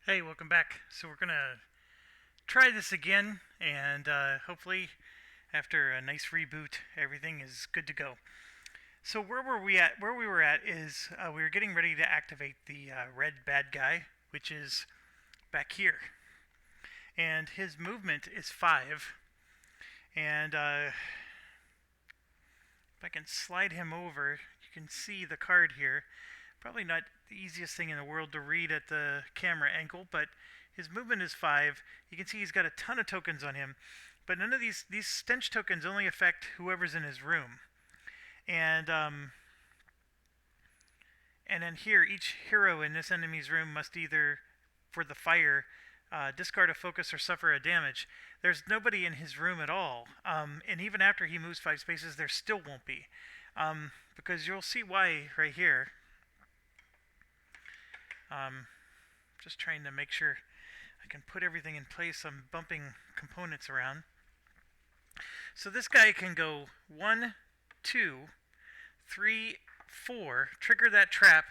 Hey, welcome back. So we're gonna try this again, and hopefully, after a nice reboot, everything is good to go. So where were we at? Where we were at is we were getting ready to activate the red bad guy, which is back here, and his movement is 5. And if I can slide him over, you can see the card here. Probably not the easiest thing in the world to read at the camera angle, but his movement is 5. You can see he's got a ton of tokens on him, but none of these stench tokens only affect whoever's in his room. And then here, each hero in this enemy's room must either, for the fire, discard a focus or suffer a damage. There's nobody in his room at all, and even after he moves 5 spaces, there still won't be, because you'll see why right here. Just trying to make sure I can put everything in place. I'm bumping components around. So this guy can go 1, 2, 3, 4, trigger that trap,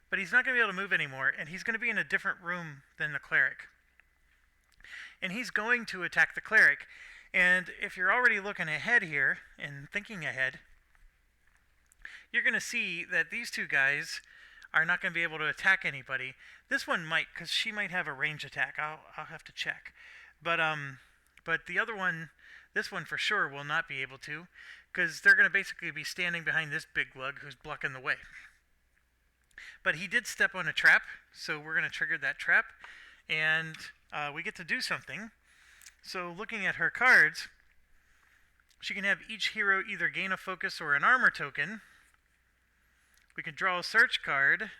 but he's not going to be able to move anymore, and he's going to be in a different room than the cleric. And he's going to attack the cleric. And if you're already looking ahead here and thinking ahead, you're going to see that these two guys are not going to be able to attack anybody. This one might, because she might have a range attack. I'll have to check. But the other one, this one for sure will not be able to, because they're going to basically be standing behind this big lug who's blocking the way. But he did step on a trap, so we're going to trigger that trap, and we get to do something. So looking at her cards, she can have each hero either gain a focus or an armor token. We could draw a search card,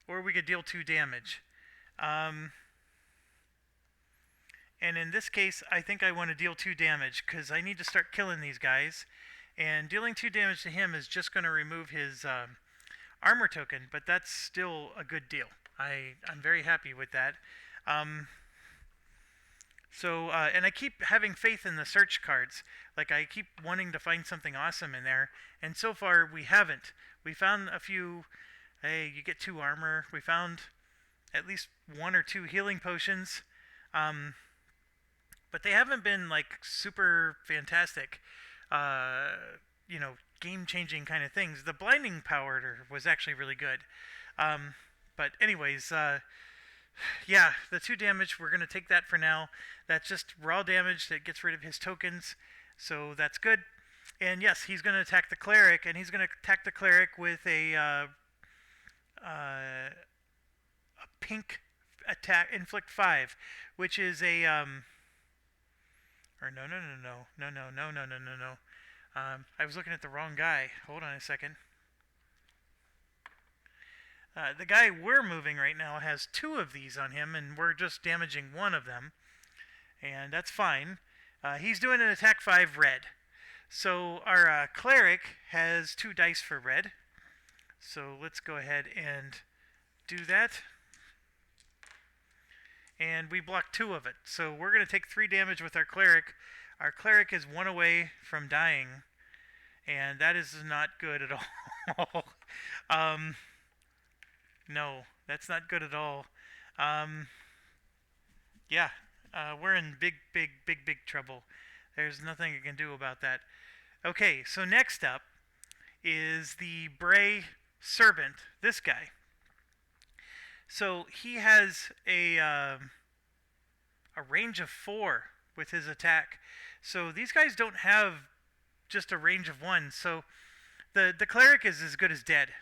or we could deal 2 damage. And in this case, I think I want to deal 2 damage, because I need to start killing these guys. And dealing 2 damage to him is just going to remove his armor token, but that's still a good deal. I'm very happy with that. And I keep having faith in the search cards. Like, I keep wanting to find something awesome in there, and so far we haven't. We found a few, hey, you get 2 armor. We found at least 1 or 2 healing potions. But they haven't been, like, super fantastic, game-changing kind of things. The blinding powder was actually really good. But anyways, yeah, the 2 damage, we're going to take that for now. That's just raw damage that gets rid of his tokens, so that's good. And yes, he's going to attack the cleric, and he's going to attack the cleric with a pink attack, inflict 5, which is a or no. I was looking at the wrong guy. Hold on a second. The guy we're moving right now has 2 of these on him, and we're just damaging 1 of them. And that's fine. He's doing an attack 5 red. So our cleric has 2 dice for red. So let's go ahead and do that. And we block 2 of it. So we're going to take 3 damage with our cleric. Our cleric is 1 away from dying. And that is not good at all. No, that's not good at all. Yeah, we're in big trouble. There's nothing I can do about that. Okay, so next up is the Bray Servant, this guy. So he has a range of 4 with his attack. So these guys don't have just a range of 1. So the cleric is as good as dead.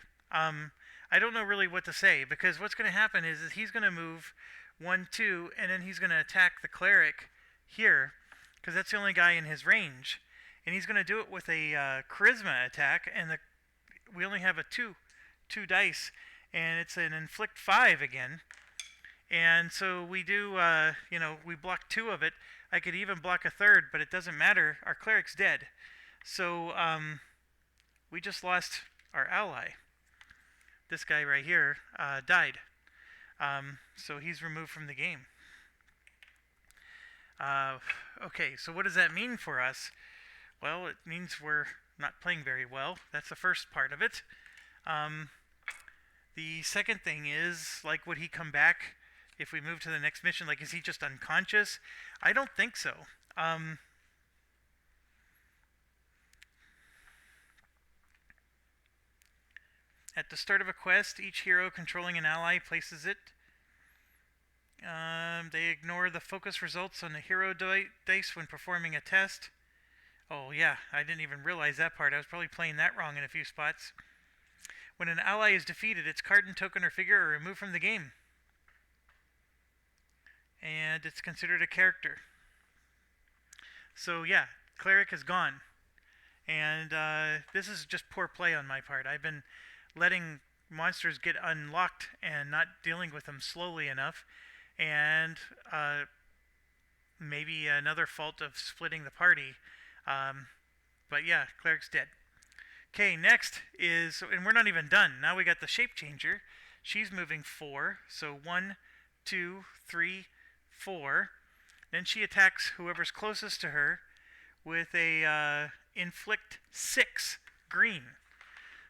I don't know really what to say, because what's going to happen is he's going to move 1, 2, and then he's going to attack the cleric here, because that's the only guy in his range. And he's going to do it with a charisma attack, and we only have a 2 dice, and it's an inflict 5 again. And so we do, we block 2 of it. I could even block a 3rd, but it doesn't matter. Our cleric's dead. So we just lost our ally. This guy right here died. So he's removed from the game. Okay, so what does that mean for us? Well, it means we're not playing very well. That's the first part of it. The second thing is, like, would he come back if we move to the next mission? Like, is he just unconscious? I don't think so. At the start of a quest, each hero controlling an ally places it. They ignore the focus results on the hero dice when performing a test. Oh yeah, I didn't even realize that part. I was probably playing that wrong in a few spots. When an ally is defeated, its card and token or figure are removed from the game. And it's considered a character. So yeah, cleric is gone. And this is just poor play on my part. I've been letting monsters get unlocked and not dealing with them slowly enough. And maybe another fault of splitting the party. But yeah, cleric's dead. Okay, next is, and we're not even done. Now we got the shape changer. She's moving 4. So 1, 2, 3, 4. Then she attacks whoever's closest to her with a inflict 6 green.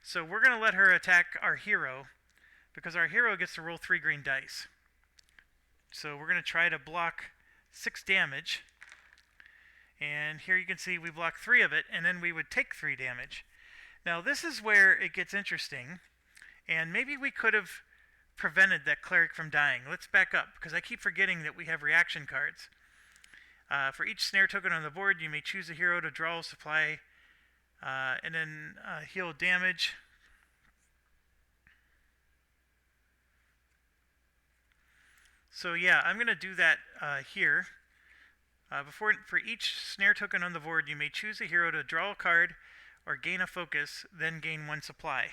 So we're going to let her attack our hero because our hero gets to roll 3 green dice. So we're going to try to block 6 damage. And here you can see we block 3 of it, and then we would take 3 damage. Now this is where it gets interesting, and maybe we could have prevented that cleric from dying. Let's back up, because I keep forgetting that we have reaction cards. For each snare token on the board, you may choose a hero to draw a supply, and then heal damage. So yeah, I'm going to do that here. For each snare token on the board, you may choose a hero to draw a card or gain a focus, then gain 1 supply.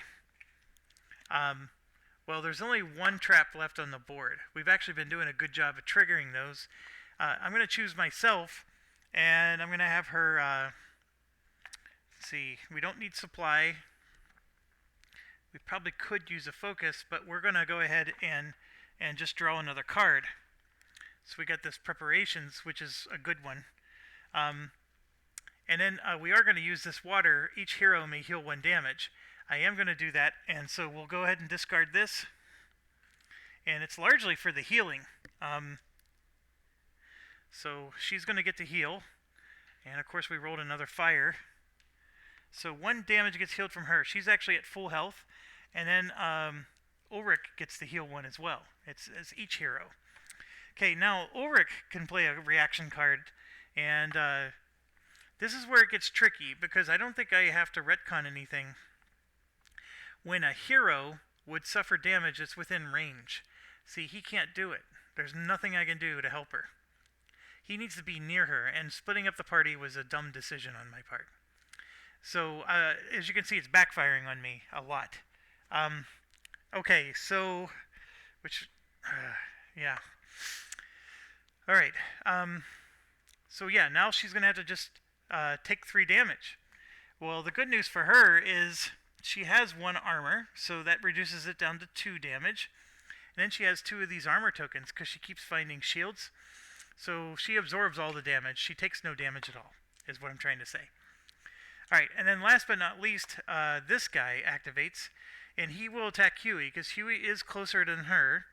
Well, there's only 1 trap left on the board. We've actually been doing a good job of triggering those. I'm going to choose myself, and I'm going to have her, let's see, we don't need supply. We probably could use a focus, but we're going to go ahead and just draw another card. So we got this preparations, which is a good one. And then we are going to use this water. Each hero may heal 1 damage. I am going to do that, and so we'll go ahead and discard this. And it's largely for the healing. So she's going to get to heal. And of course we rolled another fire. So 1 damage gets healed from her. She's actually at full health. And then Ulrich gets to heal 1 as well. It's each hero. Okay, now Ulrich can play a reaction card, and this is where it gets tricky, because I don't think I have to retcon anything. When a hero would suffer damage that's within range, see, he can't do it. There's nothing I can do to help her. He needs to be near her, and splitting up the party was a dumb decision on my part. So, as you can see, it's backfiring on me a lot. Okay, so, yeah. Alright, so yeah, now she's going to have to just take 3 damage. Well, the good news for her is she has 1 armor, so that reduces it down to 2 damage. And then she has 2 of these armor tokens because she keeps finding shields. So she absorbs all the damage. She takes no damage at all, is what I'm trying to say. Alright, and then last but not least, this guy activates, and he will attack Huey, because Huey is closer than her.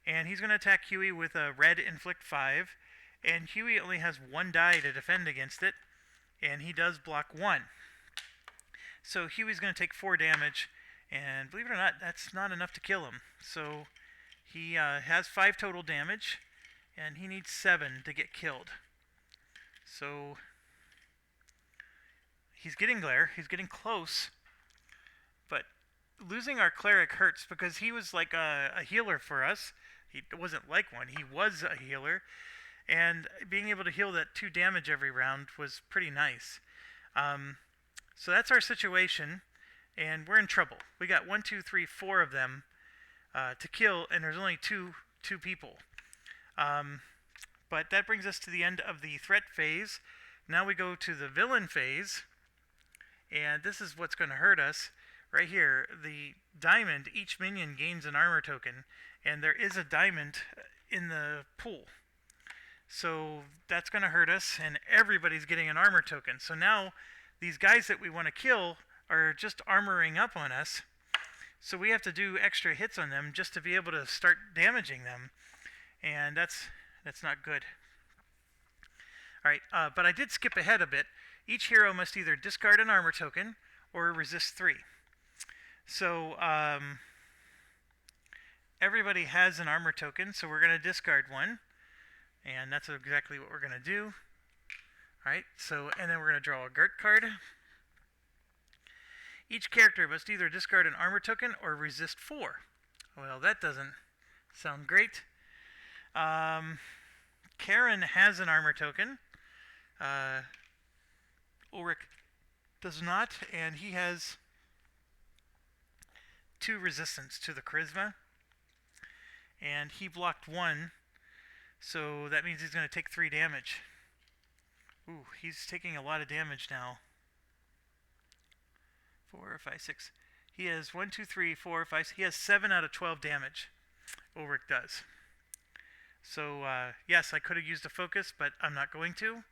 And he's going to attack Huey with a red inflict 5. And Huey only has 1 die to defend against it. And he does block 1. So Huey's going to take 4 damage. And believe it or not, that's not enough to kill him. So he has 5 total damage. And he needs 7 to get killed. So he's getting there. He's getting close. But losing our cleric hurts, because he was like a healer for us. He wasn't like one. He was a healer. And being able to heal that 2 damage every round was pretty nice. So that's our situation. And we're in trouble. We got 1, 2, 3, 4 of them to kill. And there's only two people. But that brings us to the end of the threat phase. Now we go to the villain phase. And this is what's going to hurt us. Right here, the diamond, each minion gains an armor token, and there is a diamond in the pool. So that's going to hurt us, and everybody's getting an armor token. So now these guys that we want to kill are just armoring up on us. So we have to do extra hits on them just to be able to start damaging them, and that's not good. Alright, but I did skip ahead a bit. Each hero must either discard an armor token or resist 3. So everybody has an armor token, so we're going to discard one, and that's exactly what we're going to do. Alright, so, and then we're going to draw a Gert card. Each character must either discard an armor token or resist 4. Well, that doesn't sound great. Karen has an armor token. Ulrich does not, and he has 2 resistance to the charisma. And he blocked 1, so that means he's going to take 3 damage. Ooh, he's taking a lot of damage now. 4, 5, 6. He has 1, 2, 3, 4, 5. He has 7 out of 12 damage. Ulrich does. So yes, I could have used a focus, but I'm not going to.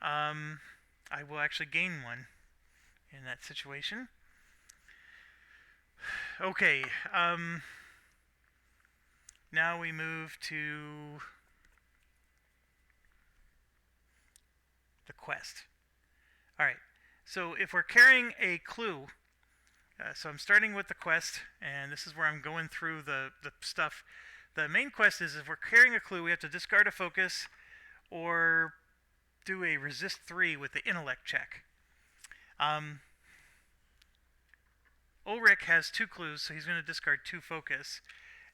I will actually gain 1 in that situation. Okay. Now we move to the quest. Alright, so if we're carrying a clue, so I'm starting with the quest, and this is where I'm going through the stuff. The main quest is if we're carrying a clue, we have to discard a focus or do a resist 3 with the intellect check. Ulrich has 2 clues, so he's going to discard 2 focus.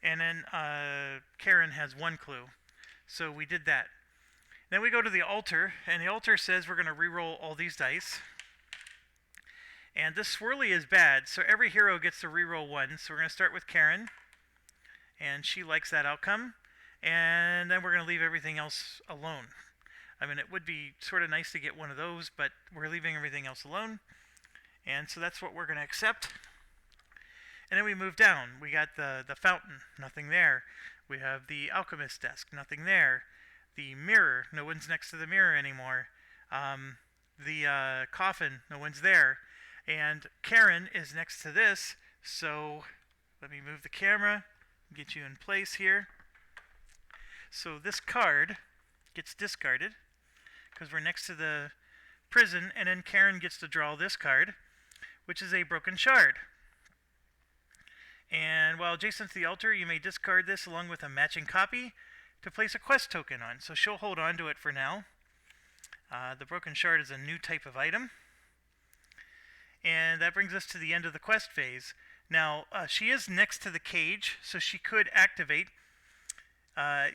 And then Karen has 1 clue. So we did that. Then we go to the altar, and the altar says we're going to re-roll all these dice. And this swirly is bad, so every hero gets to re-roll 1. So we're going to start with Karen, and she likes that outcome. And then we're going to leave everything else alone. I mean, it would be sort of nice to get one of those, but we're leaving everything else alone. And so that's what we're going to accept. And then we move down. We got the fountain, nothing there. We have the alchemist desk, nothing there. The mirror, no one's next to the mirror anymore. The coffin, no one's there. And Karen is next to this, so let me move the camera, get you in place here. So this card gets discarded because we're next to the prison, and then Karen gets to draw this card, which is a broken shard. And while adjacent to the altar, you may discard this along with a matching copy to place a quest token on. So she'll hold on to it for now. The broken shard is a new type of item. And that brings us to the end of the quest phase. Now, she is next to the cage, so she could activate.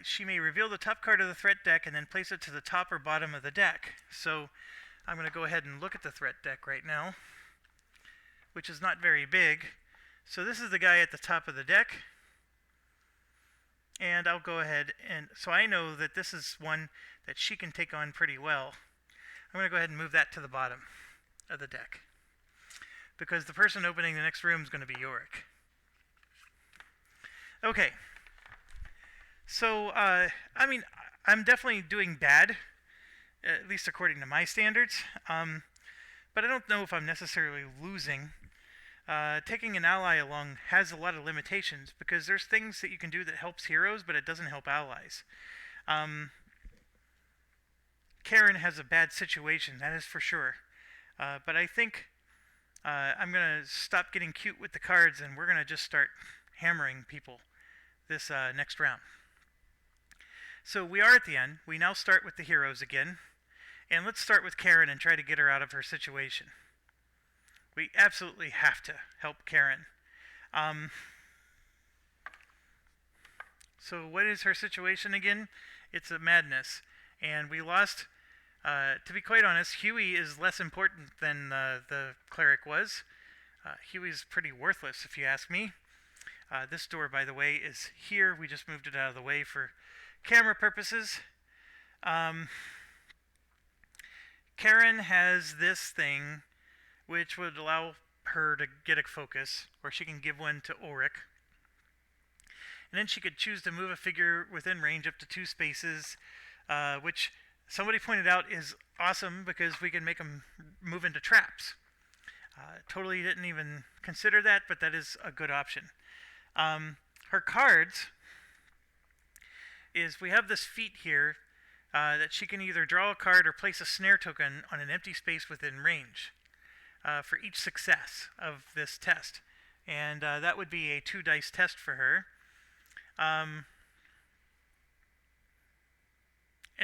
She may reveal the top card of the threat deck and then place it to the top or bottom of the deck. So I'm going to go ahead and look at the threat deck right now, which is not very big. So this is the guy at the top of the deck, and I'll go ahead and, so I know that this is one that she can take on pretty well. I'm going to go ahead and move that to the bottom of the deck, because the person opening the next room is going to be Yorick. Okay, so, I mean, I'm definitely doing bad, at least according to my standards, but I don't know if I'm necessarily losing. Taking an ally along has a lot of limitations because there's things that you can do that helps heroes, but it doesn't help allies. Karen has a bad situation, that is for sure. But I think I'm going to stop getting cute with the cards, and we're going to just start hammering people this next round. So we are at the end. We now start with the heroes again. And let's start with Karen and try to get her out of her situation. We absolutely have to help Karen. So what is her situation again? It's a madness. And we lost, to be quite honest, Huey is less important than the cleric was. Huey's pretty worthless, if you ask me. This door, by the way, is here. We just moved it out of the way for camera purposes. Karen has this thing which would allow her to get a focus, or she can give one to Ulrich. And then she could choose to move a figure within range up to 2 spaces, which somebody pointed out is awesome because we can make them move into traps. Totally didn't even consider that, but that is a good option. Her cards is we have this feat here that she can either draw a card or place a snare token on an empty space within range for each success of this test. And that would be a 2 dice test for her. And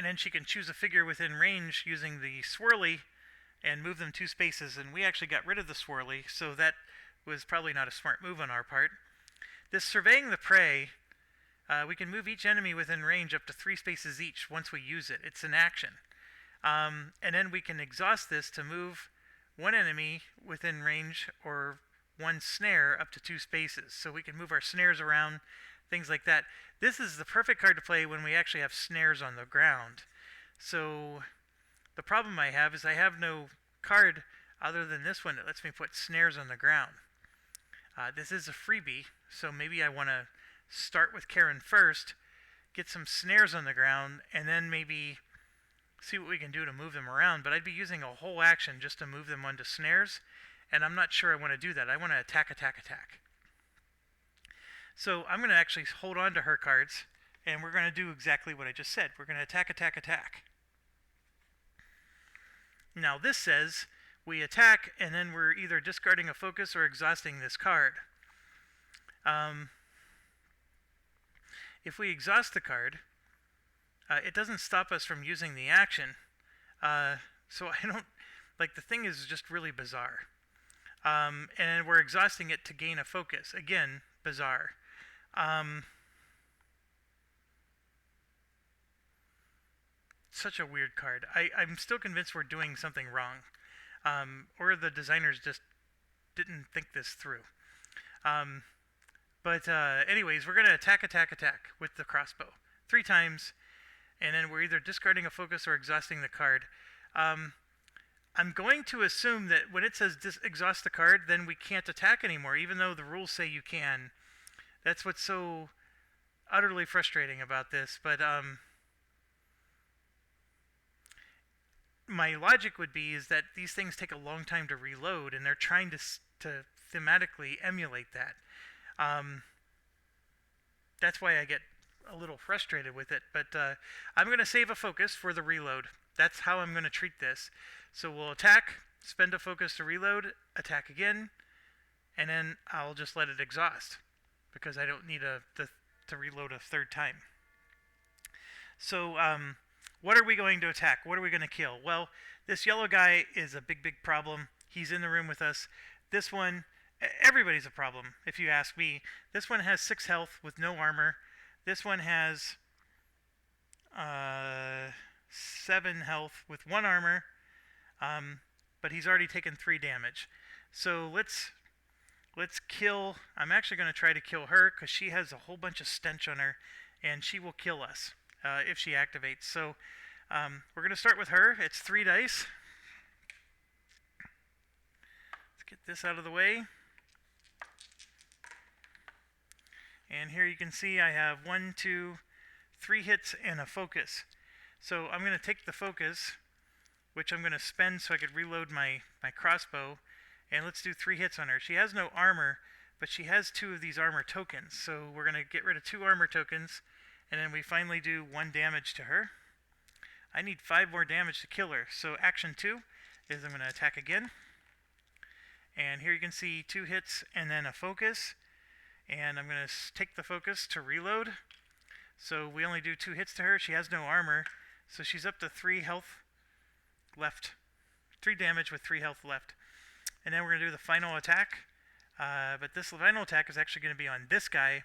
then she can choose a figure within range using the swirly and move them 2 spaces. And we actually got rid of the swirly, so that was probably not a smart move on our part. This surveying the prey, we can move each enemy within range up to 3 spaces each once we use it. It's an action. And then we can exhaust this to move one enemy within range or one snare up to 2 spaces. So we can move our snares around, things like that. This is the perfect card to play when we actually have snares on the ground. So the problem I have is I have no card other than this one that lets me put snares on the ground. This is a freebie, so maybe I want to start with Karen first, get some snares on the ground, and then maybe see what we can do to move them around. But I'd be using a whole action just to move them onto snares, and I'm not sure I want to do that. I want to attack, attack, attack. So I'm going to actually hold on to her cards, and we're going to do exactly what I just said. We're going to attack, attack, attack. Now this says we attack, and then we're either discarding a focus or exhausting this card. If we exhaust the card, it doesn't stop us from using the action. So I don't, like, the thing is just really bizarre. And we're exhausting it to gain a focus. Again, bizarre. Such a weird card. I'm still convinced we're doing something wrong. Or the designers just didn't think this through. But anyways, we're going to attack, attack, attack with the crossbow 3 times, and then we're either discarding a focus or exhausting the card. I'm going to assume that when it says exhaust the card, then we can't attack anymore, even though the rules say you can. That's what's so utterly frustrating about this. But my logic would be is that these things take a long time to reload, and they're trying to thematically emulate that. That's why I get a little frustrated with it. But I'm going to save a focus for the reload. That's how I'm going to treat this. So we'll attack, spend a focus to reload, attack again, and then I'll just let it exhaust because I don't need to reload a 3rd time. So what are we going to attack? What are we going to kill? Well, this yellow guy is a big, big problem. He's in the room with us. This one, everybody's a problem, if you ask me. This one has 6 health with no armor. This one has 7 health with 1 armor. But he's already taken 3 damage. So let's kill. I'm actually going to try to kill her because she has a whole bunch of stench on her, and she will kill us if she activates. So we're going to start with her. It's 3 dice. Let's get this out of the way. And here you can see I have 1, 2, 3 hits and a focus. So I'm going to take the focus, which I'm going to spend so I could reload my crossbow, and let's do 3 hits on her. She has no armor, but she has 2 of these armor tokens, so we're going to get rid of 2 armor tokens, and then we finally do 1 damage to her. I need 5 more damage to kill her, so action 2 is I'm going to attack again, and here you can see 2 hits and then a focus, and I'm going to take the focus to reload. So we only do 2 hits to her. She has no armor, so she's up to 3 health left. 3 damage with 3 health left. And then we're going to do the final attack. But this final attack is actually going to be on this guy.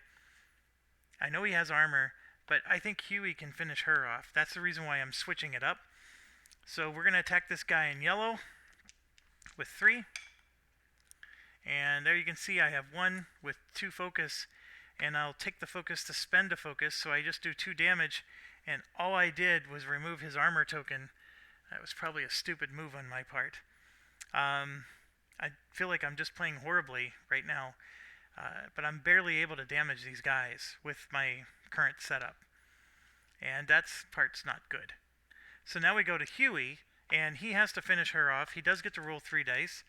I know he has armor, but I think Huey can finish her off. That's the reason why I'm switching it up. So we're going to attack this guy in yellow with 3. And there you can see I have 1 with 2 focus. And I'll take the focus to spend a focus, so I just do 2 damage. And all I did was remove his armor token. That was probably a stupid move on my part. I feel like I'm just playing horribly right now. But I'm barely able to damage these guys with my current setup. And that part's not good. So now we go to Huey, and he has to finish her off. He does get to roll 3 dice.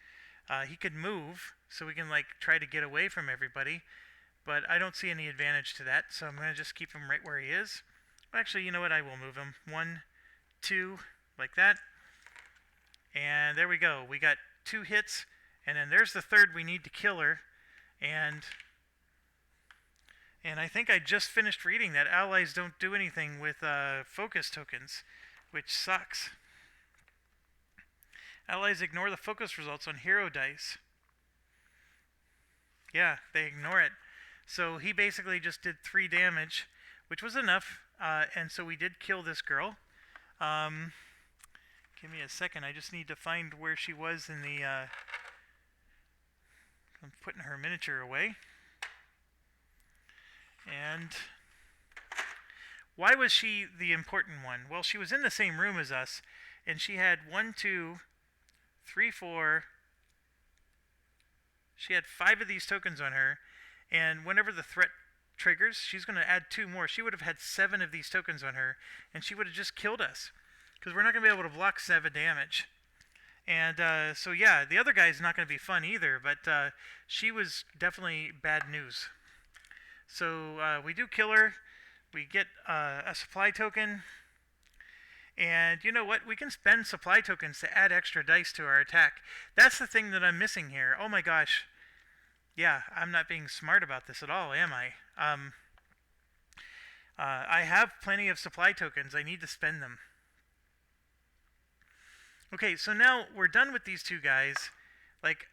He could move, so we can like try to get away from everybody, but I don't see any advantage to that, so I'm going to just keep him right where he is. Actually, you know what? I will move him. 1, 2, like that. And there we go. We got 2 hits, and then there's the third we need to kill her. And I think I just finished reading that allies don't do anything with focus tokens, which sucks. Allies ignore the focus results on hero dice. Yeah, they ignore it. So he basically just did 3 damage, which was enough, and so we did kill this girl. Give me a second, I just need to find where she was in the... I'm putting her miniature away. And why was she the important one? Well, she was in the same room as us, and she had 1, 2, 3, 4... She had 5 of these tokens on her, and whenever the threat triggers, she's going to add 2 more. She would have had 7 of these tokens on her, and she would have just killed us, because we're not going to be able to block 7 damage. And so yeah, the other guy's not going to be fun either, but she was definitely bad news. So we do kill her, we get a supply token, and you know what? We can spend supply tokens to add extra dice to our attack. That's the thing that I'm missing here. Oh my gosh. Yeah, I'm not being smart about this at all, am I? I have plenty of supply tokens. I need to spend them. Okay, so now we're done with these 2 guys. Like,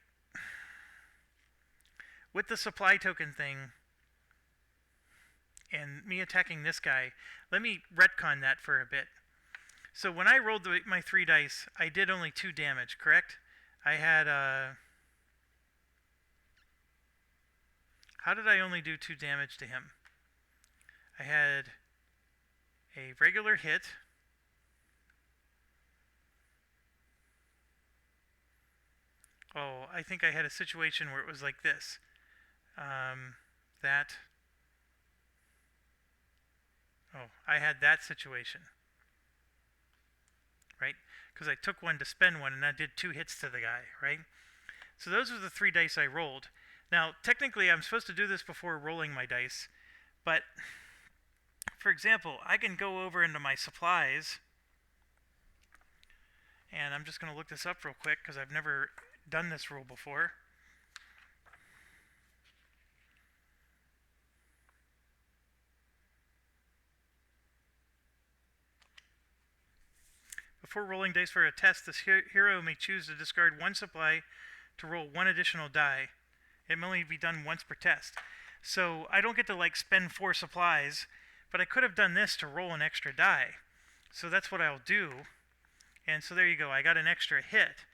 with the supply token thing and me attacking this guy, let me retcon that for a bit. So when I rolled my 3 dice, I did only 2 damage, correct? I had, how did I only do 2 damage to him? I had a regular hit. Oh, I think I had a situation where it was like this. I had that situation. Right? Because I took 1 to spend 1, and I did 2 hits to the guy, right? So those were the 3 dice I rolled. Now, technically, I'm supposed to do this before rolling my dice, but, for example, I can go over into my supplies, and I'm just going to look this up real quick, because I've never done this rule before. Before rolling dice for a test, this hero may choose to discard 1 supply to roll 1 additional die. It may only be done once per test. So I don't get to like spend 4 supplies, but I could have done this to roll an extra die. So that's what I'll do. And so there you go, I got an extra hit.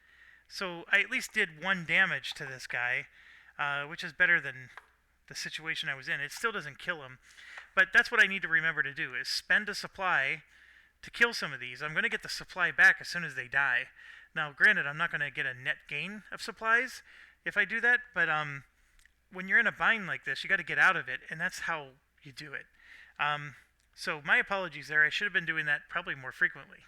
So I at least did 1 damage to this guy, which is better than the situation I was in. It still doesn't kill him, but that's what I need to remember to do, is spend a supply to kill some of these. I'm going to get the supply back as soon as they die. Now, granted, I'm not going to get a net gain of supplies if I do that, but when you're in a bind like this, you got to get out of it, and that's how you do it. So my apologies there. I should have been doing that probably more frequently.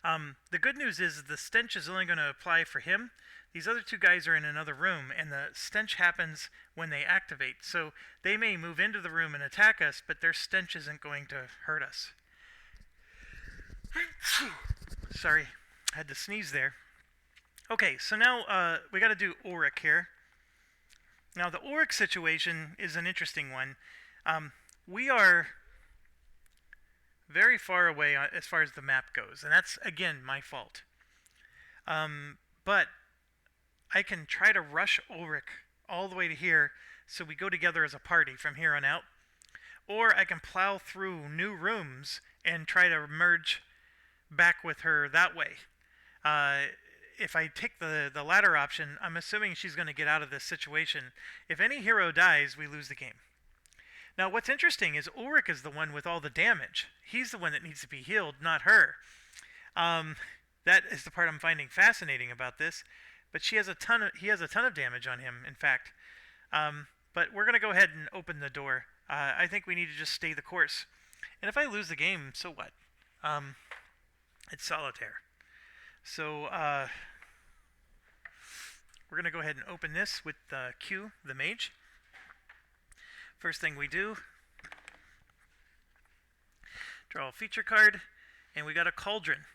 The good news is the stench is only going to apply for him. These other 2 guys are in another room, and the stench happens when they activate. So they may move into the room and attack us, but their stench isn't going to hurt us. Sorry, I had to sneeze there. Okay, so now we got to do Auric here. Now the Auric situation is an interesting one. We are very far away as far as the map goes, and that's, again, my fault. But I can try to rush Ulrich all the way to here, so we go together as a party from here on out. Or I can plow through new rooms and try to merge back with her that way. If I take the latter option, I'm assuming she's going to get out of this situation. If any hero dies, we lose the game. Now, what's interesting is Ulrich is the one with all the damage. He's the one that needs to be healed, not her. That is the part I'm finding fascinating about this. But he has a ton of damage on him, in fact. But we're going to go ahead and open the door. I think we need to just stay the course. And if I lose the game, so what? It's solitaire. So, we're going to go ahead and open this with Q, the mage. First thing we do, draw a feature card, and we got a cauldron.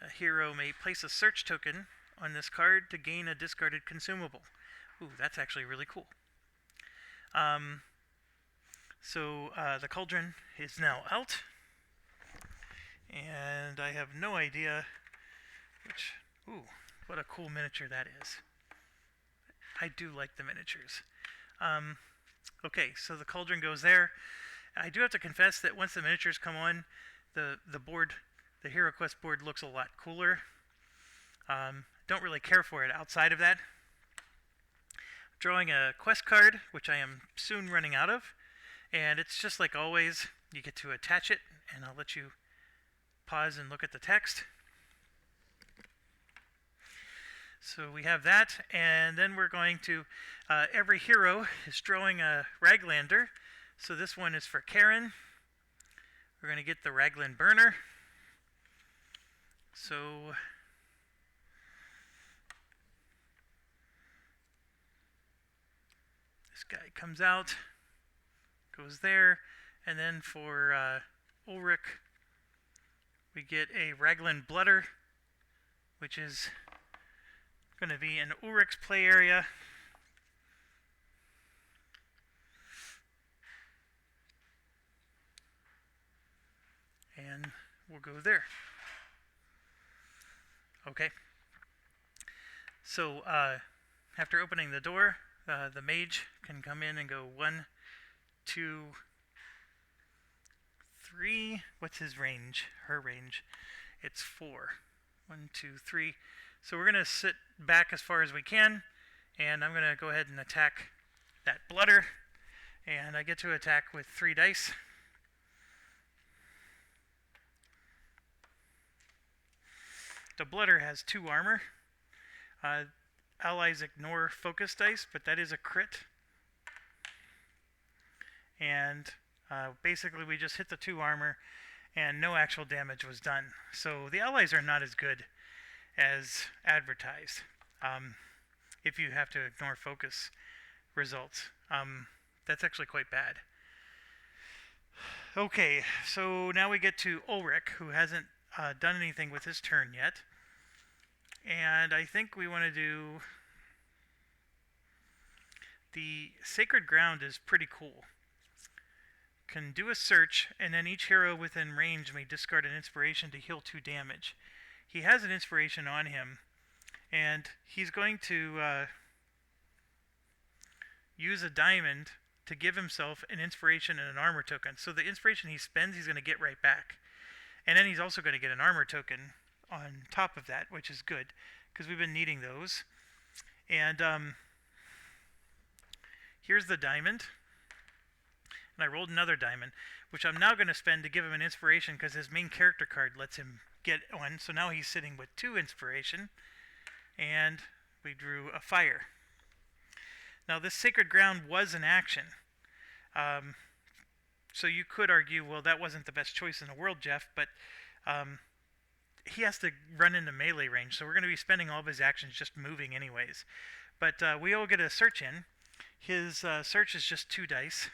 A hero may place a search token on this card to gain a discarded consumable. Ooh, that's actually really cool. The cauldron is now out, and I have no idea which... Ooh, what a cool miniature that is. I do like the miniatures. Okay, so the cauldron goes there. I do have to confess that once the miniatures come on, the board, the Hero Quest board, looks a lot cooler. Don't really care for it outside of that. Drawing a quest card, which I am soon running out of, and it's just like always, you get to attach it, and I'll let you pause and look at the text. So we have that, and then we're going to, every hero is drawing a Raglander. So this one is for Karen. We're going to get the Raglan Burner. So this guy comes out, goes there, and then for Ulrich, we get a Raglan Blooder, which is going to be in Ulrich's play area. And we'll go there. Okay. So after opening the door, the mage can come in and go 1, 2, 3. What's his range? Her range. It's 4. 1, 2, 3. So we're going to sit back as far as we can, and I'm going to go ahead and attack that blooder, and I get to attack with 3 dice. The blooder has 2 armor. Allies ignore focus dice, but that is a crit. And basically we just hit the 2 armor, and no actual damage was done. So the allies are not as good as advertised, if you have to ignore focus results. That's actually quite bad. Okay, so now we get to Ulrich, who hasn't done anything with his turn yet. And I think we want to do... The Sacred Ground is pretty cool. Can do a search, and then each hero within range may discard an inspiration to heal 2 damage. He has an inspiration on him, and he's going to use a diamond to give himself an inspiration and an armor token. So the inspiration he spends, he's going to get right back. And then he's also going to get an armor token on top of that, which is good, because we've been needing those. And here's the diamond. And I rolled another diamond, which I'm now going to spend to give him an inspiration, because his main character card lets him get one. So now he's sitting with 2 inspiration, and we drew a fire. Now this Sacred Ground was an action. So you could argue, well, that wasn't the best choice in the world, Jeff, but he has to run into melee range, so we're going to be spending all of his actions just moving anyways. But we all get a search in. His search is just 2 dice.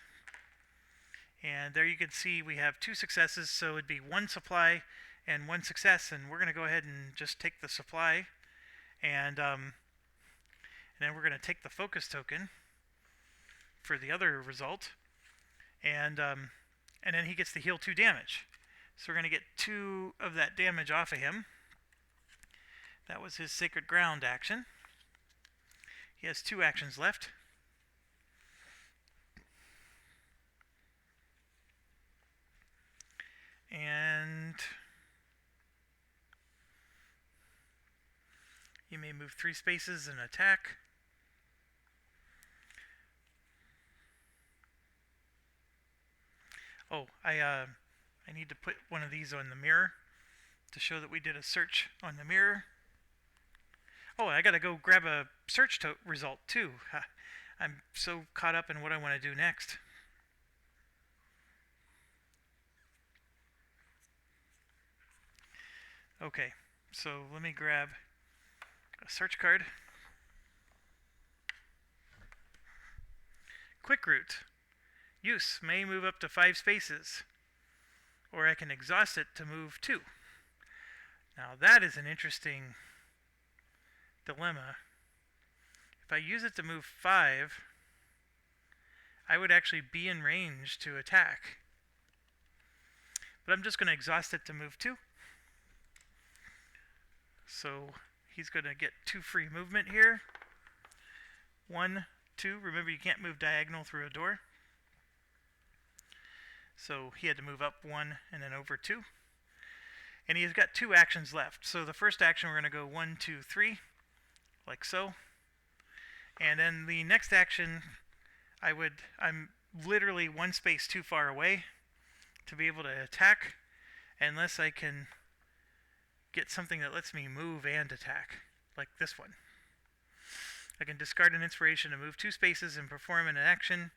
And there you can see we have 2 successes, so it'd be 1 supply and 1 success, and we're going to go ahead and just take the supply, and then we're going to take the focus token for the other result, and then he gets to heal 2 damage. So we're going to get 2 of that damage off of him. That was his Sacred Ground action. He has 2 actions left. And he may move 3 spaces and attack. Oh, I need to put one of these on the mirror to show that we did a search on the mirror. Oh, I gotta go grab a search result too. I'm so caught up in what I want to do next. Okay, so let me grab a search card. quick route. Use may move up to 5 spaces. Or I can exhaust it to move 2. Now that is an interesting dilemma. If I use it to move 5, I would actually be in range to attack. But I'm just going to exhaust it to move 2. So he's going to get 2 free movement here. 1, 2. Remember, you can't move diagonal through a door. So he had to move up 1 and then over 2. And he's got 2 actions left. So the first action, we're going to go 1, 2, 3, like so. And then the next action, I'm literally 1 space too far away to be able to attack, unless I can get something that lets me move and attack, like this one. I can discard an inspiration to move 2 spaces and perform an action,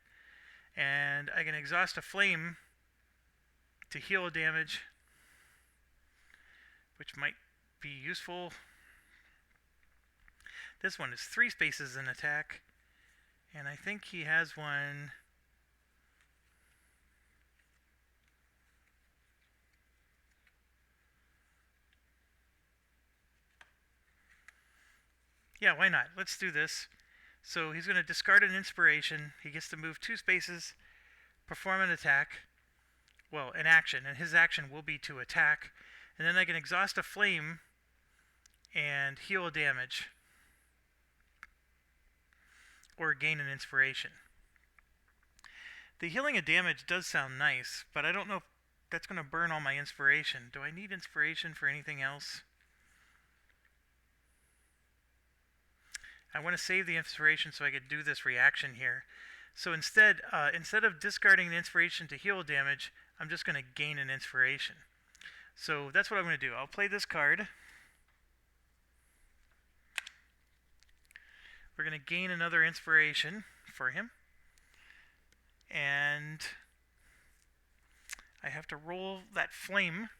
and I can exhaust a flame to heal a damage, which might be useful. This one is 3 spaces in attack, and I think he has one. Yeah, why not? Let's do this. So he's going to discard an inspiration. He gets to move 2 spaces, perform an attack. Well, an action, and his action will be to attack. And then I can exhaust a flame and heal a damage. Or gain an inspiration. The healing of damage does sound nice, but I don't know if that's going to burn all my inspiration. Do I need inspiration for anything else? I want to save the inspiration so I could do this reaction here. So instead of discarding an inspiration to heal damage, I'm just going to gain an inspiration. So that's what I'm going to do. I'll play this card. We're going to gain another inspiration for him. And I have to roll that flame.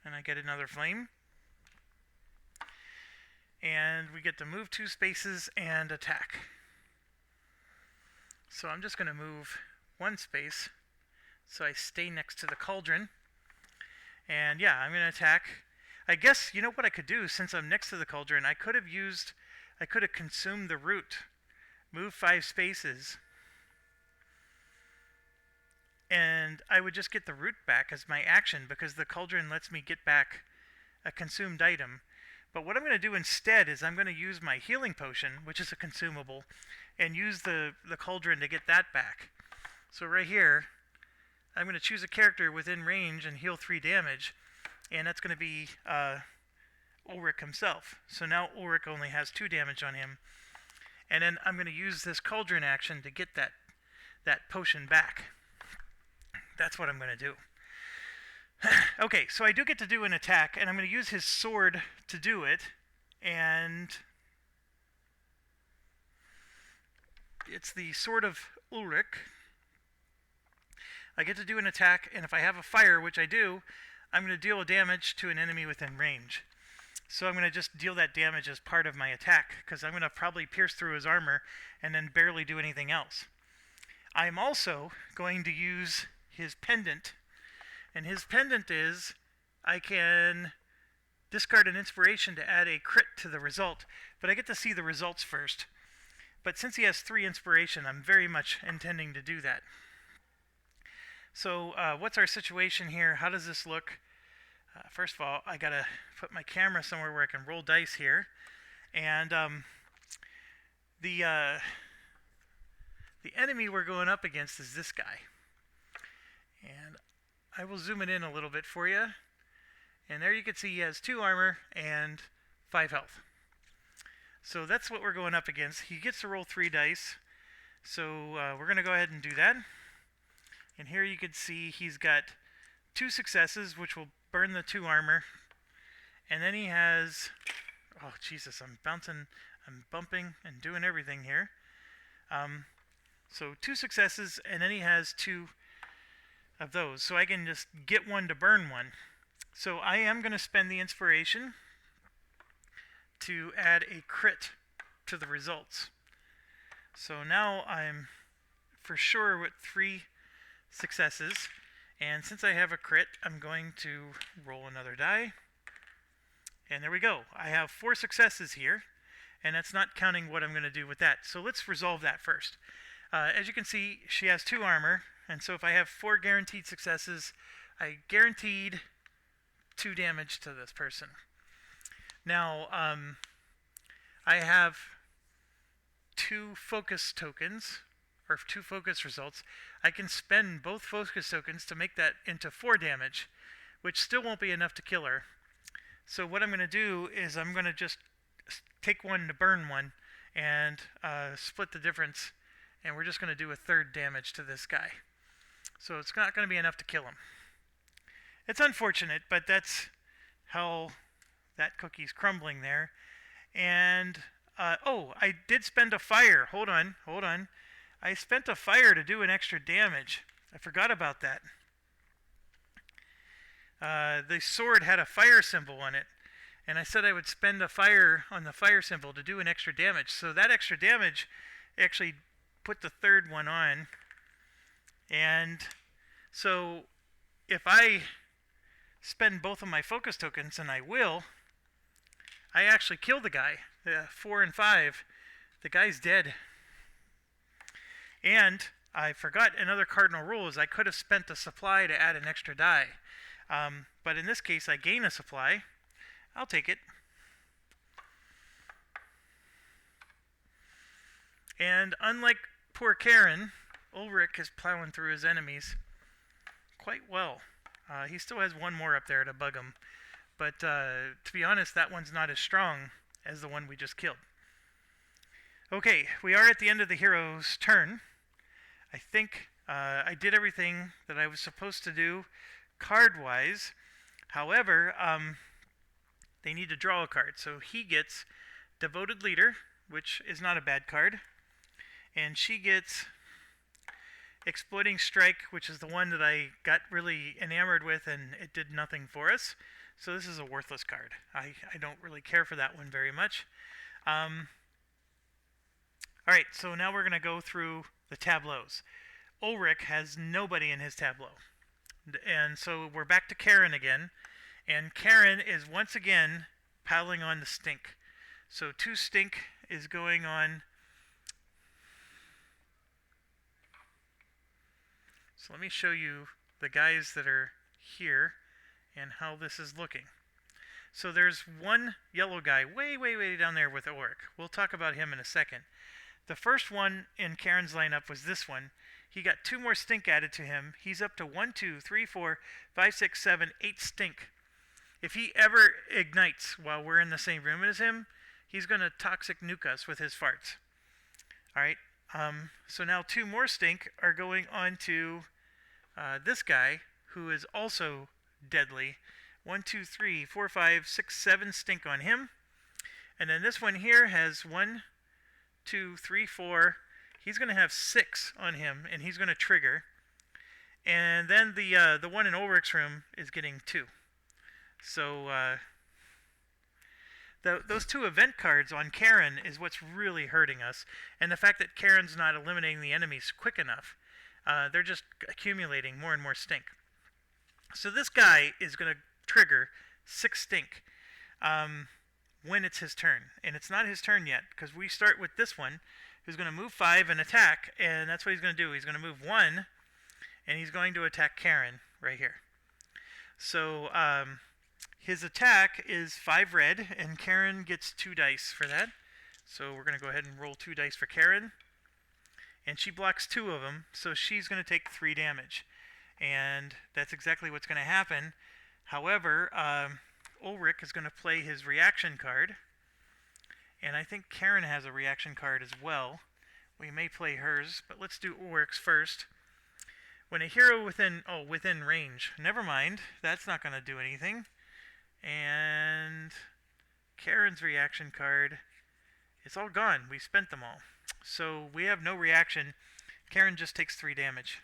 And I get another flame. And we get to move 2 spaces and attack. So I'm just going to move 1 space so I stay next to the cauldron. And yeah, I'm going to attack. I guess, you know what I could do, since I'm next to the cauldron, I could have consumed the root, move 5 spaces, and I would just get the root back as my action, because the cauldron lets me get back a consumed item. But what I'm going to do instead is I'm going to use my healing potion, which is a consumable, and use the cauldron to get that back. So right here, I'm going to choose a character within range and heal 3 damage, and that's going to be Ulrich himself. So now Ulrich only has 2 damage on him, and then I'm going to use this cauldron action to get that potion back. That's what I'm going to do. Okay, so I do get to do an attack, and I'm going to use his sword to do it, and it's the sword of Ulrich. I get to do an attack, and if I have a fire, which I do, I'm going to deal damage to an enemy within range. So I'm going to just deal that damage as part of my attack, because I'm going to probably pierce through his armor and then barely do anything else. I'm also going to use his pendant, and his pendant is I can discard an inspiration to add a crit to the result, but I get to see the results first. But since he has 3 inspiration, I'm very much intending to do that. So what's our situation here? How does this look? First of all, I gotta put my camera somewhere where I can roll dice here. And the enemy we're going up against is this guy. And I will zoom it in a little bit for you. And there you can see he has 2 armor and 5 health. So that's what we're going up against. He gets to roll 3 dice. So we're going to go ahead and do that. And here you can see he's got 2 successes, which will burn the 2 armor. And then he has... Oh, Jesus, I'm bouncing, I'm bumping and doing everything here. So 2 successes, and then he has 2 of those. So I can just get 1 to burn 1. So I am going to spend the inspiration to add a crit to the results. So now I'm for sure with 3 successes. And since I have a crit, I'm going to roll another die. And there we go. I have 4 successes here. And that's not counting what I'm going to do with that. So let's resolve that first. As you can see, she has 2 armor. And so if I have 4 guaranteed successes, I guaranteed 2 damage to this person. Now, I have 2 focus tokens, or 2 focus results. I can spend both focus tokens to make that into 4 damage, which still won't be enough to kill her. So what I'm going to do is I'm going to just take one to burn one and split the difference, and we're just going to do a 3rd damage to this guy. So it's not going to be enough to kill him. It's unfortunate, but that's how that cookie's crumbling there. And oh, I did spend a fire. Hold on. I spent a fire to do an extra damage. I forgot about that. The sword had a fire symbol on it, and I said I would spend a fire on the fire symbol to do an extra damage. So that extra damage actually put the 3rd one on. And so if I spend both of my focus tokens, and I will, I actually kill the guy. 4 and 5. The guy's dead. And I forgot another cardinal rule is I could have spent a supply to add an extra die. But in this case, I gain a supply. I'll take it. And unlike poor Karen, Ulrich is plowing through his enemies quite well. He still has 1 more up there to bug him. But to be honest, that one's not as strong as the one we just killed. Okay, we are at the end of the hero's turn. I think I did everything that I was supposed to do card-wise. However, they need to draw a card. So he gets Devoted Leader, which is not a bad card. And she gets Exploding Strike, which is the one that I got really enamored with, and it did nothing for us. So this is a worthless card. I don't really care for that one very much. Alright, so now we're going to go through the tableaus. Ulrich has nobody in his tableau. And so we're back to Karen again. And Karen is once again piling on the stink. So 2 stink is going on. So let me show you the guys that are here and how this is looking. So there's 1 yellow guy way down there with Ulrich. We'll talk about him in a second. The first one in Karen's lineup was this one. He got 2 more stink added to him. He's up to 1, 2, 3, 4, 5, 6, 7, 8 stink. If he ever ignites while we're in the same room as him, he's going to toxic nuke us with his farts. Alright, so now 2 more stink are going on to this guy, who is also deadly. 1, 2, 3, 4, 5, 6, 7 stink on him. And then this one here has 1, 2, 3, 4. He's going to have 6 on him, and he's going to trigger. And then the one in Ulrich's room is getting 2. So those 2 event cards on Karen is what's really hurting us. And the fact that Karen's not eliminating the enemies quick enough. They're just accumulating more and more stink. So this guy is going to trigger 6 stink when it's his turn. And it's not his turn yet, because we start with this one, who's going to move 5 and attack. And that's what he's going to do. He's going to move 1, and he's going to attack Karen right here. So his attack is 5 red, and Karen gets 2 dice for that. So we're going to go ahead and roll 2 dice for Karen. And she blocks 2 of them, so she's going to take 3 damage. And that's exactly what's going to happen. However, Ulrich is going to play his reaction card. And I think Karen has a reaction card as well. We may play hers, but let's do Ulrich's first. When a hero within range. Never mind, that's not going to do anything. And Karen's reaction card, it's all gone. We spent them all. So we have no reaction. Karen just takes 3 damage.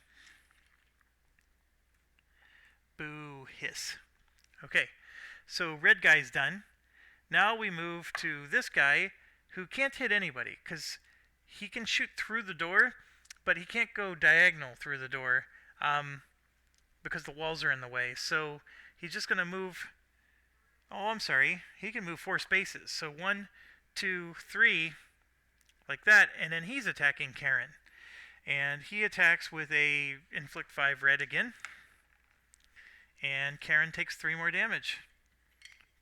Boo, hiss. Okay, so red guy's done. Now we move to this guy who can't hit anybody because he can shoot through the door, but he can't go diagonal through the door because the walls are in the way. So he's just going to move. Oh, I'm sorry. He can move 4 spaces. So 1, 2, 3, like that, and then he's attacking Karen. And he attacks with a inflict 5 red again. And Karen takes 3 more damage.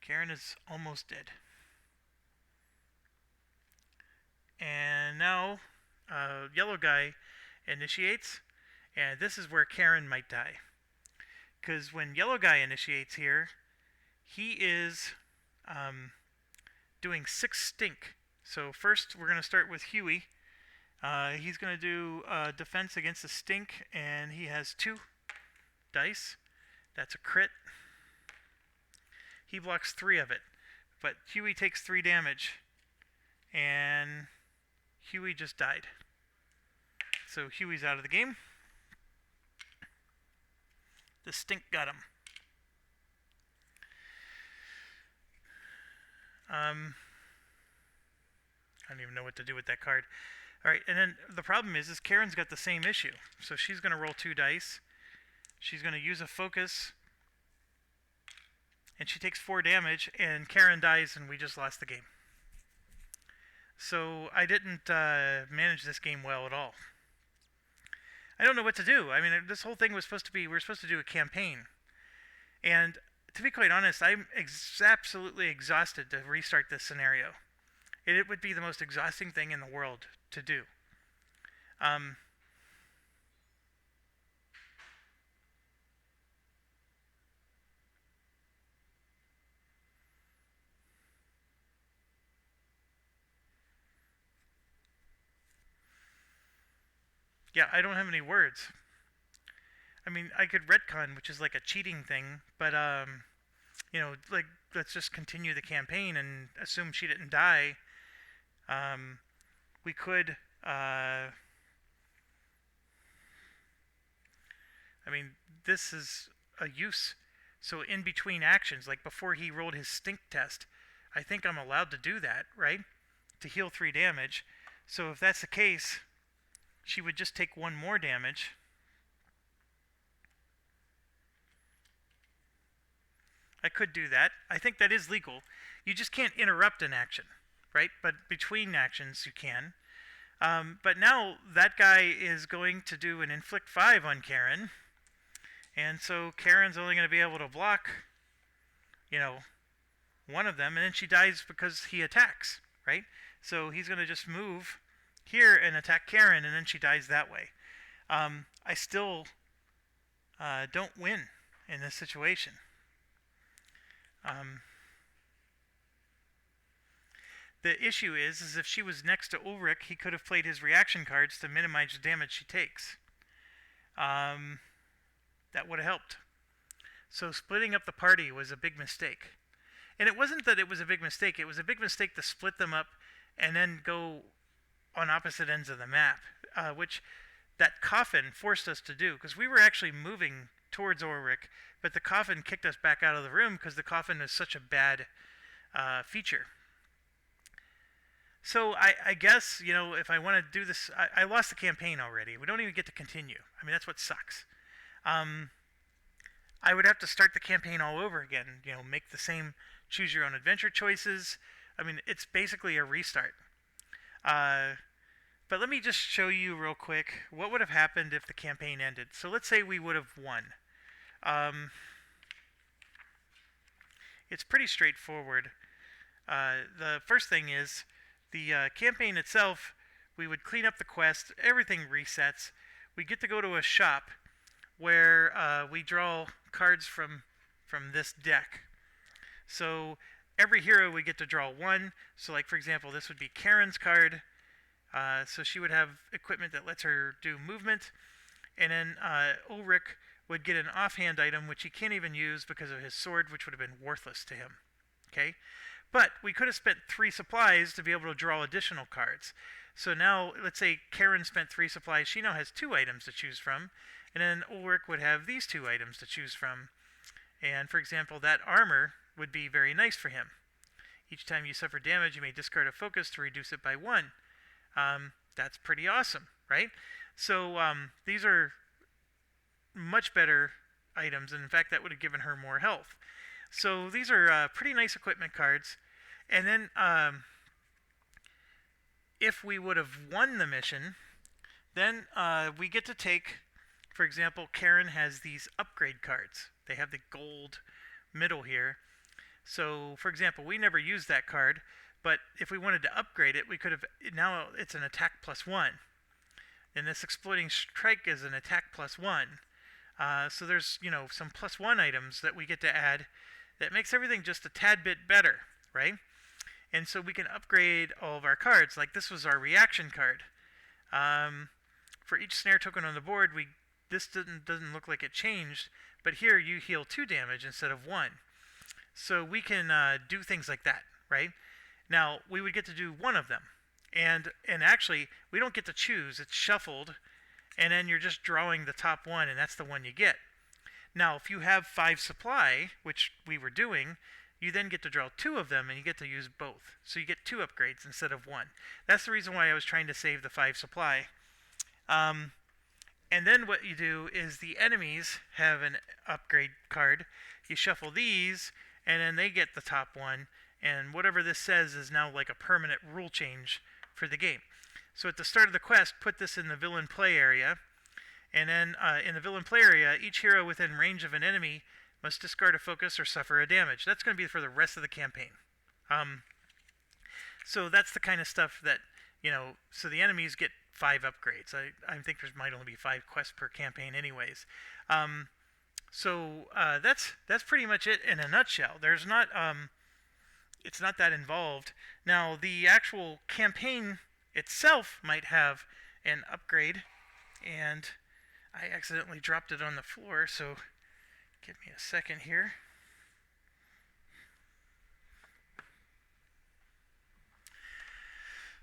Karen is almost dead. And now, yellow guy initiates, and this is where Karen might die. Because when yellow guy initiates here, he is doing 6 stink. So first we're going to start with Huey. He's going to do defense against the stink, and he has 2 dice. That's a crit. He blocks 3 of it, but Huey takes 3 damage, and Huey just died. So Huey's out of the game. The stink got him. I don't even know what to do with that card. Alright, and then the problem is Karen's got the same issue. So she's going to roll 2 dice. She's going to use a focus. And she takes 4 damage, and Karen dies, and we just lost the game. So I didn't manage this game well at all. I don't know what to do. I mean, this whole thing was supposed to be, we were supposed to do a campaign. And to be quite honest, I'm absolutely exhausted to restart this scenario. It would be the most exhausting thing in the world to do. Yeah, I don't have any words. I mean, I could retcon, which is like a cheating thing, but, you know, like, let's just continue the campaign and assume she didn't die. We could, I mean, this is a use. So in between actions, like before he rolled his stink test, I think I'm allowed to do that, right? To heal 3 damage. So if that's the case, she would just take 1 more damage. I could do that. I think that is legal. You just can't interrupt an action, right? But between actions you can. But now that guy is going to do an inflict 5 on Karen. And so Karen's only going to be able to block, you know, 1 of them. And then she dies because he attacks, right? So he's going to just move here and attack Karen, and then she dies that way. I still don't win in this situation. The issue is if she was next to Ulrich, he could have played his reaction cards to minimize the damage she takes. That would have helped. So splitting up the party was a big mistake. And it wasn't that it was a big mistake. It was a big mistake to split them up and then go on opposite ends of the map, which that coffin forced us to do, because we were actually moving towards Ulrich, but the coffin kicked us back out of the room because the coffin is such a bad feature. So I guess, you know, if I want to do this, I lost the campaign already. We don't even get to continue. I mean, that's what sucks. I would have to start the campaign all over again, you know, make the same choose your own adventure choices. I mean, it's basically a restart. But let me just show you real quick what would have happened if the campaign ended. So let's say we would have won. It's pretty straightforward. The first thing is the campaign itself, we would clean up the quest, everything resets. We get to go to a shop where we draw cards from this deck. So every hero we get to draw 1. So like for example, this would be Karen's card. So she would have equipment that lets her do movement. And then Ulrich would get an offhand item, which he can't even use because of his sword, which would have been worthless to him. Okay? But we could have spent 3 supplies to be able to draw additional cards. So now, let's say Karen spent 3 supplies. She now has 2 items to choose from. And then Ulrich would have these 2 items to choose from. And for example, that armor would be very nice for him. Each time you suffer damage, you may discard a focus to reduce it by 1. That's pretty awesome, right? So these are much better items, and in fact, that would have given her more health. So these are pretty nice equipment cards. And then if we would have won the mission, then we get to take, for example, Karen has these upgrade cards. They have the gold middle here. So, for example, we never used that card, but if we wanted to upgrade it, we could have, now it's an attack +1. And this exploding strike is an attack +1. So there's, some +1 items that we get to add that makes everything just a tad bit better, right? And so we can upgrade all of our cards. Like this was our reaction card. For each snare token on the board, this doesn't look like it changed, but here you heal 2 damage instead of 1. So we can do things like that, right? Now, we would get to do one of them. And actually, we don't get to choose. It's shuffled, and then you're just drawing the top one, and that's the one you get. Now, if you have 5 supply, which we were doing, you then get to draw 2 of them, and you get to use both. So you get 2 upgrades instead of 1. That's the reason why I was trying to save the 5 supply. And then what you do is the enemies have an upgrade card. You shuffle these, and then they get the top one. And whatever this says is now like a permanent rule change for the game. So at the start of the quest, put this in the villain play area. And then in the villain play area, each hero within range of an enemy must discard a focus or suffer a damage. That's going to be for the rest of the campaign. So that's the kind of stuff that, so the enemies get 5 upgrades. I think there might only be 5 quests per campaign anyways. So that's pretty much it in a nutshell. There's not, it's not that involved. Now, the actual campaign itself might have an upgrade, and I accidentally dropped it on the floor, so give me a second here.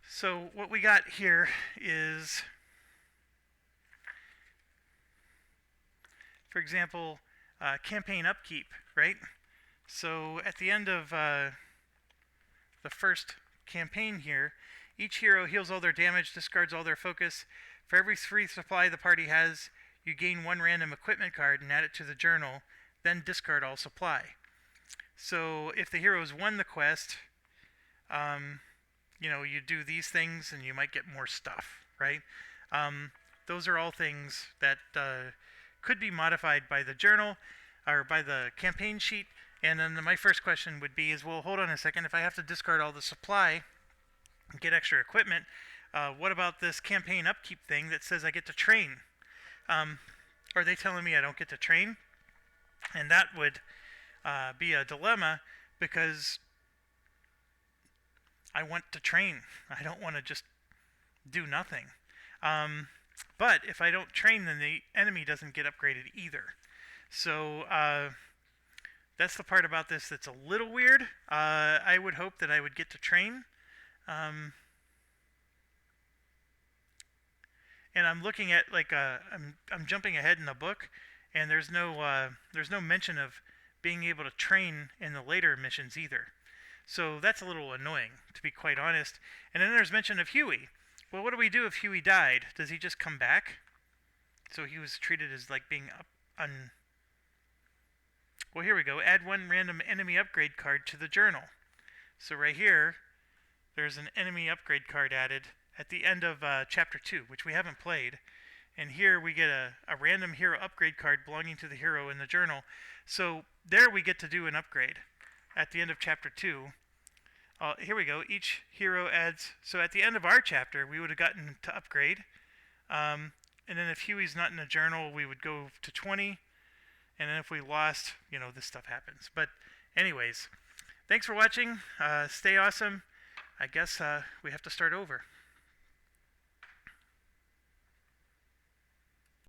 So what we got here is, for example, campaign upkeep, right? So at the end of the first campaign here, each hero heals all their damage, discards all their focus. For every 3 supply the party has, you gain 1 random equipment card and add it to the journal, then discard all supply. So if the heroes won the quest, you do these things and you might get more stuff, right? Those are all things that could be modified by the journal or by the campaign sheet. And then my first question would be well, hold on a second. If I have to discard all the supply and get extra equipment, what about this campaign upkeep thing that says I get to train? Are they telling me I don't get to train? And that would be a dilemma because I want to train. I don't want to just do nothing. But if I don't train, then the enemy doesn't get upgraded either. So that's the part about this that's a little weird. I would hope that I would get to train. And I'm looking at I'm jumping ahead in the book, and there's no mention of being able to train in the later missions either. So that's a little annoying, to be quite honest. And then there's mention of Huey. Well, what do we do if Huey died? Does he just come back? So he was treated as being Well, here we go. Add 1 random enemy upgrade card to the journal. So right here, there's an enemy upgrade card added at the end of Chapter 2, which we haven't played. And here we get a random hero upgrade card belonging to the hero in the journal. So there we get to do an upgrade at the end of Chapter 2. Here we go. Each hero adds... So at the end of our chapter, we would have gotten to upgrade. And then if Huey's not in the journal, we would go to 20. And then if we lost, this stuff happens. But anyways, thanks for watching. Stay awesome. I guess we have to start over.